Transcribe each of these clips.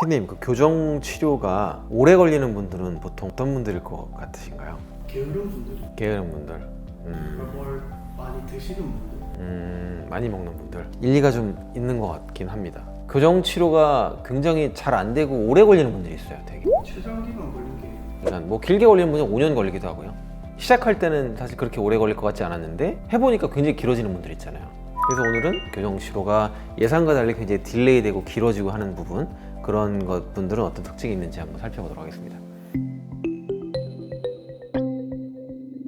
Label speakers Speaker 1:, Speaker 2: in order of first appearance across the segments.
Speaker 1: 선생님, 그 교정 치료가 오래 걸리는 분들은 보통 어떤 분들일 것 같으신가요?
Speaker 2: 게으른 분들이
Speaker 1: 게으른 분들,
Speaker 2: 뭘 많이 드시는 분들
Speaker 1: 많이 먹는 분들, 일리가 좀 있는 것 같긴 합니다. 교정 치료가 굉장히 잘 안 되고 오래 걸리는 분들이 있어요, 되게.
Speaker 2: 최장기간 걸린 게
Speaker 1: 그러니까 뭐 길게 걸리는 분은 5년 걸리기도 하고요. 시작할 때는 사실 그렇게 오래 걸릴 것 같지 않았는데 해보니까 굉장히 길어지는 분들 있잖아요. 그래서 오늘은 교정 치료가 예상과 달리 굉장히 딜레이되고 길어지고 하는 부분, 그런 분들은 어떤 특징이 있는지 한번 살펴보도록 하겠습니다.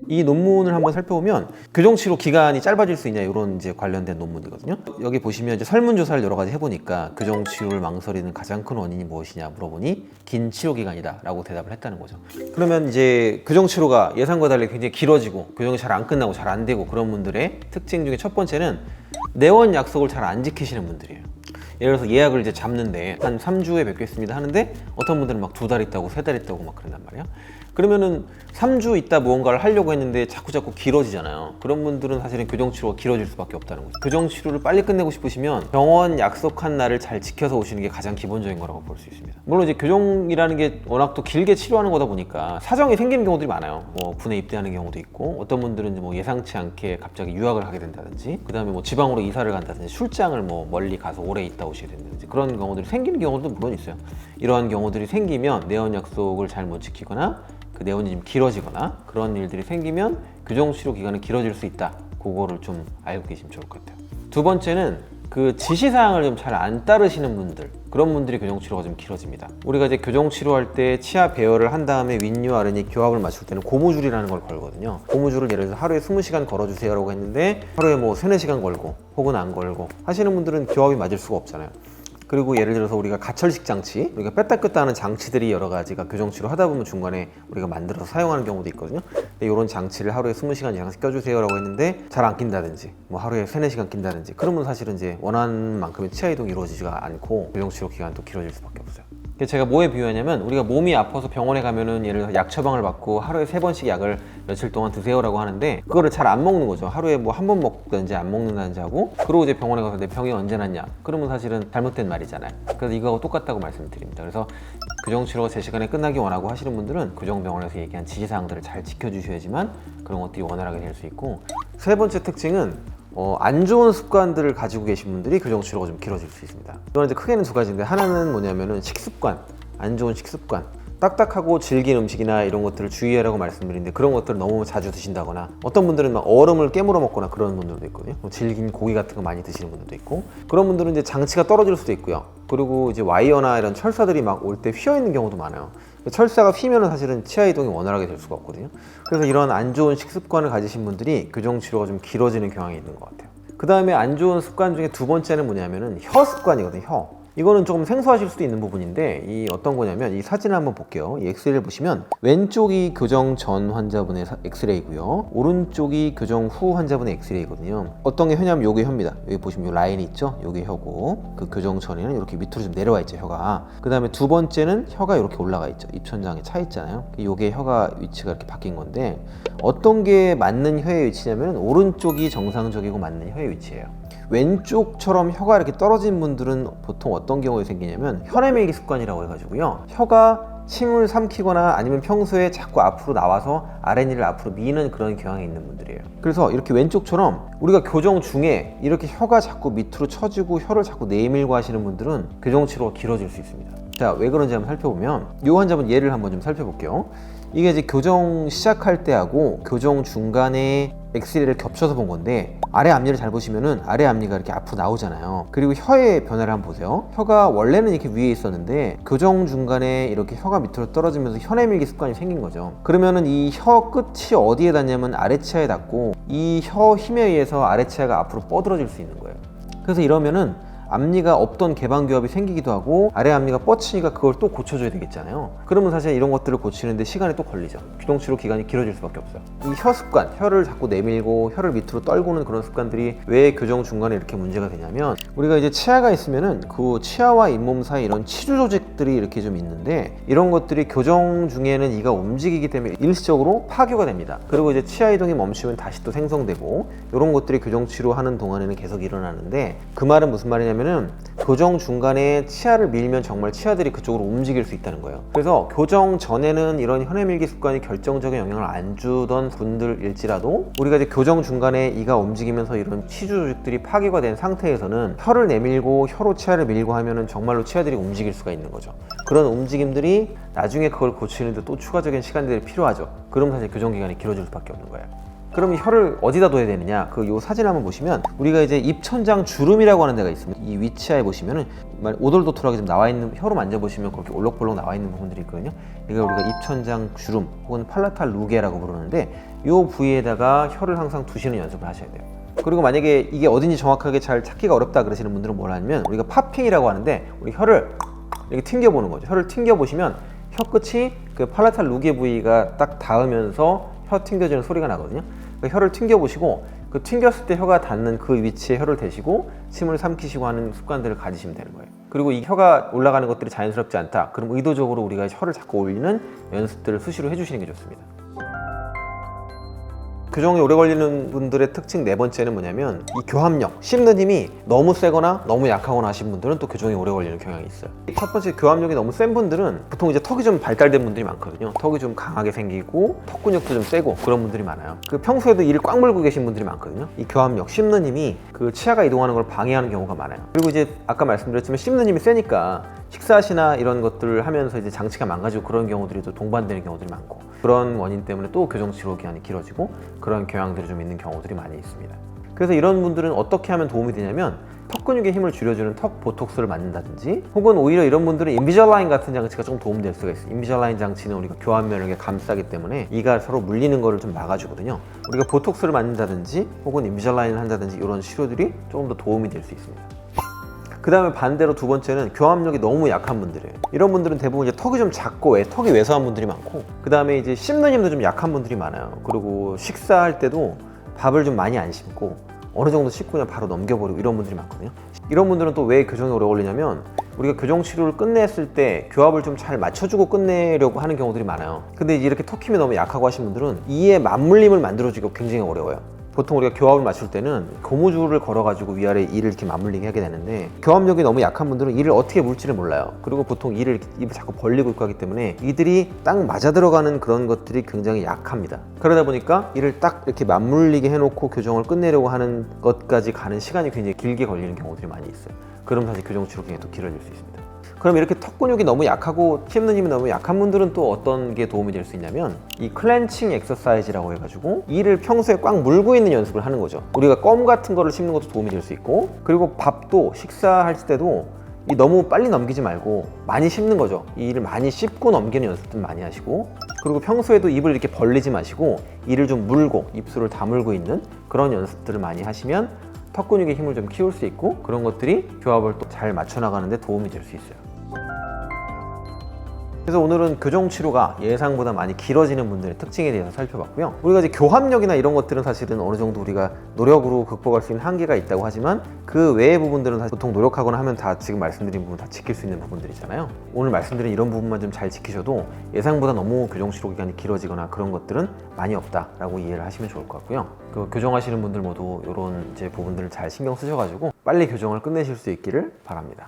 Speaker 1: 이 논문을 한번 살펴보면 교정치료 기간이 짧아질 수 있냐, 이런 이제 관련된 논문이거든요. 여기 보시면 이제 설문조사를 여러 가지 해보니까 교정치료를 망설이는 가장 큰 원인이 무엇이냐 물어보니 긴 치료기간이다 라고 대답을 했다는 거죠. 그러면 이제 교정치료가 예상과 달리 굉장히 길어지고 교정이 잘 안 끝나고 잘 안 되고 그런 분들의 특징 중에 첫 번째는 내원 약속을 잘 안 지키시는 분들이에요. 예를 들어서 예약을 이제 잡는데 한 3주에 뵙겠습니다 하는데 어떤 분들은 막 2달 있다고 3달 있다고 막 그런단 말이야. 그러면은 3주 있다 무언가를 하려고 했는데 자꾸 길어지잖아요. 그런 분들은 사실은 교정치료가 길어질 수밖에 없다는 거죠. 교정치료를 빨리 끝내고 싶으시면 병원 약속한 날을 잘 지켜서 오시는 게 가장 기본적인 거라고 볼 수 있습니다. 물론 이제 교정이라는 게 워낙 또 길게 치료하는 거다 보니까 사정이 생기는 경우들이 많아요. 뭐 군에 입대하는 경우도 있고, 어떤 분들은 뭐 예상치 않게 갑자기 유학을 하게 된다든지, 그 다음에 뭐 지방으로 이사를 간다든지, 출장을 뭐 멀리 가서 오래 있다 오시게 된다든지, 그런 경우들이 생기는 경우도 물론 있어요. 이러한 경우들이 생기면 내원 약속을 잘 못 지키거나 그 내원이 좀 길어지거나 그런 일들이 생기면 교정치료 기간이 길어질 수 있다. 그거를 좀 알고 계시면 좋을 것 같아요. 두 번째는 그 지시사항을 좀 잘 안 따르시는 분들, 그런 분들이 교정치료가 좀 길어집니다. 우리가 이제 교정치료할 때 치아 배열을 한 다음에 윗니 아랫니 교합을 맞출 때는 고무줄이라는 걸 걸거든요. 고무줄을 예를 들어서 하루에 20시간 걸어주세요 라고 했는데 하루에 뭐 3-4시간 걸고 혹은 안 걸고 하시는 분들은 교합이 맞을 수가 없잖아요. 그리고 예를 들어서 우리가 가철식 장치, 우리가 뺐다 꼈다 하는 장치들이 여러 가지가 교정치료 하다 보면 중간에 우리가 만들어서 사용하는 경우도 있거든요. 근데 이런 장치를 하루에 20시간 이상씩 껴주세요 라고 했는데 잘 안 낀다든지, 뭐 하루에 3-4시간 낀다든지, 그러면 사실은 이제 원하는 만큼의 치아 이동이 이루어지지가 않고 교정치료 기간도 길어질 수밖에 없어요. 제가 뭐에 비유하냐면, 우리가 몸이 아파서 병원에 가면은 예를 들어서 약 처방을 받고 하루에 3번씩 약을 며칠 동안 드세요라고 하는데 그거를 잘 안 먹는 거죠. 하루에 뭐 한 번 먹든지 안 먹는다든지 하고, 그러고 이제 병원에 가서 내 병이 언제 낫냐, 그러면 사실은 잘못된 말이잖아요. 그래서 이거하고 똑같다고 말씀을 드립니다. 그래서 교정치료가 제 시간에 끝나기 원하고 하시는 분들은 교정병원에서 얘기한 지시사항들을 잘 지켜주셔야지만 그런 것들이 원활하게 될 수 있고, 세 번째 특징은 안 좋은 습관들을 가지고 계신 분들이 교정치료가 좀 길어질 수 있습니다. 이건 이제 크게는 두 가지인데, 하나는 뭐냐면은 식습관, 안 좋은 식습관. 딱딱하고 질긴 음식이나 이런 것들을 주의하라고 말씀드리는데, 그런 것들을 너무 자주 드신다거나, 어떤 분들은 막 얼음을 깨물어 먹거나 그런 분들도 있거든요. 질긴 고기 같은 거 많이 드시는 분들도 있고, 그런 분들은 이제 장치가 떨어질 수도 있고요. 그리고 이제 와이어나 이런 철사들이 막 올 때 휘어 있는 경우도 많아요. 철사가 휘면은 사실은 치아 이동이 원활하게 될 수가 없거든요. 그래서 이런 안 좋은 식습관을 가지신 분들이 교정치료가 좀 길어지는 경향이 있는 것 같아요. 그 다음에 안 좋은 습관 중에 두 번째는 뭐냐면은 혀 습관이거든요. 혀. 이거는 조금 생소하실 수도 있는 부분인데, 이 어떤 거냐면, 이 사진을 한번 볼게요. 이 엑스레이를 보시면 왼쪽이 교정 전 환자분의 엑스레이고요, 오른쪽이 교정 후 환자분의 엑스레이거든요. 어떤 게 혀냐면 요게 혀입니다. 여기 보시면 요 라인이 있죠? 요게 혀고, 그 교정 전에는 이렇게 밑으로 좀 내려와 있죠, 혀가. 그 다음에 두 번째는 혀가 이렇게 올라가 있죠. 입천장에 차 있잖아요. 요게 혀가 위치가 이렇게 바뀐 건데, 어떤 게 맞는 혀의 위치냐면 오른쪽이 정상적이고 맞는 혀의 위치예요. 왼쪽처럼 혀가 이렇게 떨어진 분들은 보통 어떤 경우에 생기냐면 혀내밀기 습관이라고 해가지고요, 혀가 침을 삼키거나 아니면 평소에 자꾸 앞으로 나와서 아랫니를 앞으로 미는 그런 경향이 있는 분들이에요. 그래서 이렇게 왼쪽처럼 우리가 교정 중에 이렇게 혀가 자꾸 밑으로 처지고 혀를 자꾸 내밀고 하시는 분들은 교정치료가 길어질 수 있습니다. 자, 왜 그런지 한번 살펴보면, 이 환자분 예를 한번 좀 살펴볼게요. 이게 이제 교정 시작할 때하고 교정 중간에 엑스레이를 겹쳐서 본 건데, 아래 앞니를 잘 보시면은 아래 앞니가 이렇게 앞으로 나오잖아요. 그리고 혀의 변화를 한번 보세요. 혀가 원래는 이렇게 위에 있었는데 교정 중간에 이렇게 혀가 밑으로 떨어지면서 혀 내밀기 습관이 생긴 거죠. 그러면은 이 혀 끝이 어디에 닿냐면 아래치아에 닿고, 이 혀 힘에 의해서 아래치아가 앞으로 뻗어질 수 있는 거예요. 그래서 이러면은 앞니가 없던 개방교합이 생기기도 하고, 아래 앞니가 뻗치니까 그걸 또 고쳐줘야 되겠잖아요. 그러면 사실 이런 것들을 고치는데 시간이 또 걸리죠. 교정치료 기간이 길어질 수밖에 없어요. 이 혀 습관, 혀를 자꾸 내밀고 혀를 밑으로 떨구는 그런 습관들이 왜 교정 중간에 이렇게 문제가 되냐면, 우리가 이제 치아가 있으면은 그 치아와 잇몸 사이 이런 치주 조직들이 이렇게 좀 있는데, 이런 것들이 교정 중에는 이가 움직이기 때문에 일시적으로 파괴가 됩니다. 그리고 이제 치아 이동이 멈추면 다시 또 생성되고, 이런 것들이 교정치료 하는 동안에는 계속 일어나는데, 그 말은 무슨 말이냐면 뭐냐면은 교정 중간에 치아를 밀면 정말 치아들이 그쪽으로 움직일 수 있다는 거예요. 그래서 교정 전에는 이런 혈액밀기 습관이 결정적인 영향을 안 주던 분들일지라도 우리가 이제 교정 중간에 이가 움직이면서 이런 치주 조직들이 파괴가 된 상태에서는 혀를 내밀고 혀로 치아를 밀고 하면은 정말로 치아들이 움직일 수가 있는 거죠. 그런 움직임들이 나중에 그걸 고치는데 또 추가적인 시간들이 필요하죠. 그럼 사실 교정 기간이 길어질 수밖에 없는 거예요. 그럼 이 혀를 어디다 둬야 되느냐? 요 사진 한번 보시면 우리가 이제 입천장 주름이라고 하는 데가 있습니다. 이 위치하에 보시면은 오돌도돌하게 좀 나와 있는, 혀로 만져보시면 그렇게 올록볼록 나와 있는 부분들이 있거든요. 이걸 우리가 입천장 주름 혹은 팔라탈 루게라고 부르는데 요 부위에다가 혀를 항상 두시는 연습을 하셔야 돼요. 그리고 만약에 이게 어딘지 정확하게 잘 찾기가 어렵다 그러시는 분들은 뭘 하냐면 우리가 팝핑이라고 하는데 우리 혀를 이렇게 튕겨보는 거죠. 혀를 튕겨보시면 혀 끝이 그 팔라탈 루게 부위가 딱 닿으면서 혀 튕겨지는 소리가 나거든요. 그러니까 혀를 튕겨보시고 그 튕겼을 때 혀가 닿는 그 위치에 혀를 대시고 침을 삼키시고 하는 습관들을 가지시면 되는 거예요. 그리고 이 혀가 올라가는 것들이 자연스럽지 않다. 그럼 의도적으로 우리가 혀를 자꾸 올리는 연습들을 수시로 해주시는 게 좋습니다. 교정이 오래 걸리는 분들의 특징 네 번째는 뭐냐면 이 교합력, 씹는 힘이 너무 세거나 너무 약하거나 하신 분들은 또 교정이 오래 걸리는 경향이 있어요. 첫 번째, 교합력이 너무 센 분들은 보통 이제 턱이 좀 발달된 분들이 많거든요. 턱이 좀 강하게 생기고 턱 근육도 좀 세고 그런 분들이 많아요. 그 평소에도 이를 꽉 물고 계신 분들이 많거든요. 이 교합력, 씹는 힘이 그 치아가 이동하는 걸 방해하는 경우가 많아요. 그리고 이제 아까 말씀드렸지만 씹는 힘이 세니까 식사시나 이런 것들을 하면서 이제 장치가 망가지고 그런 경우들이 또 동반되는 경우들이 많고, 그런 원인 때문에 또 교정 치료 기간이 길어지고 그런 경향들이 좀 있는 경우들이 많이 있습니다. 그래서 이런 분들은 어떻게 하면 도움이 되냐면 턱 근육의 힘을 줄여주는 턱 보톡스를 맞는다든지, 혹은 오히려 이런 분들은 인비절라인 같은 장치가 좀 도움될 수가 있어요. 인비절라인 장치는 우리가 교합면을 이렇게 감싸기 때문에 이가 서로 물리는 거를 좀 막아주거든요. 우리가 보톡스를 맞는다든지 혹은 인비절라인을 한다든지 이런 치료들이 조금 더 도움이 될 수 있습니다. 그 다음에 반대로 두 번째는 교합력이 너무 약한 분들이에요. 이런 분들은 대부분 이제 턱이 좀 작고 턱이 왜소한 분들이 많고, 그 다음에 이제 씹는 힘도 좀 약한 분들이 많아요. 그리고 식사할 때도 밥을 좀 많이 안 씹고 어느 정도 씹고 그냥 바로 넘겨버리고 이런 분들이 많거든요. 이런 분들은 또 왜 교정이 오래 걸리냐면 우리가 교정 치료를 끝냈을 때 교합을 좀 잘 맞춰주고 끝내려고 하는 경우들이 많아요. 근데 이제 이렇게 턱 힘이 너무 약하고 하신 분들은 이에 맞물림을 만들어주기가 굉장히 어려워요. 보통 우리가 교합을 맞출 때는 고무줄을 걸어가지고 위아래 이를 이렇게 맞물리게 하게 되는데, 교합력이 너무 약한 분들은 이를 어떻게 물지를 몰라요. 그리고 보통 이를 입을 자꾸 벌리고 있고 하기 때문에 이들이 딱 맞아 들어가는 그런 것들이 굉장히 약합니다. 그러다 보니까 이를 딱 이렇게 맞물리게 해놓고 교정을 끝내려고 하는 것까지 가는 시간이 굉장히 길게 걸리는 경우들이 많이 있어요. 그럼 사실 교정 치료 기간이 또 길어질 수 있습니다. 그럼 이렇게 턱 근육이 너무 약하고 씹는 힘이 너무 약한 분들은 또 어떤 게 도움이 될 수 있냐면 이 클렌칭 엑서사이즈라고 해가지고 이를 평소에 꽉 물고 있는 연습을 하는 거죠. 우리가 껌 같은 거를 씹는 것도 도움이 될 수 있고, 그리고 밥도 식사할 때도 이 너무 빨리 넘기지 말고 많이 씹는 거죠. 이 이를 많이 씹고 넘기는 연습도 많이 하시고, 그리고 평소에도 입을 이렇게 벌리지 마시고 이를 좀 물고 입술을 다물고 있는 그런 연습들을 많이 하시면 턱 근육의 힘을 좀 키울 수 있고, 그런 것들이 교합을 또 잘 맞춰 나가는 데 도움이 될 수 있어요. 그래서 오늘은 교정 치료가 예상보다 많이 길어지는 분들의 특징에 대해서 살펴봤고요. 우리가 이제 교합력이나 이런 것들은 사실은 어느 정도 우리가 노력으로 극복할 수 있는 한계가 있다고 하지만, 그 외의 부분들은 사실 보통 노력하거나 하면 다 지금 말씀드린 부분 다 지킬 수 있는 부분들이잖아요. 오늘 말씀드린 이런 부분만 좀 잘 지키셔도 예상보다 너무 교정 치료 기간이 길어지거나 그런 것들은 많이 없다라고 이해를 하시면 좋을 것 같고요. 그 교정하시는 분들 모두 이런 이제 부분들을 잘 신경 쓰셔가지고 빨리 교정을 끝내실 수 있기를 바랍니다.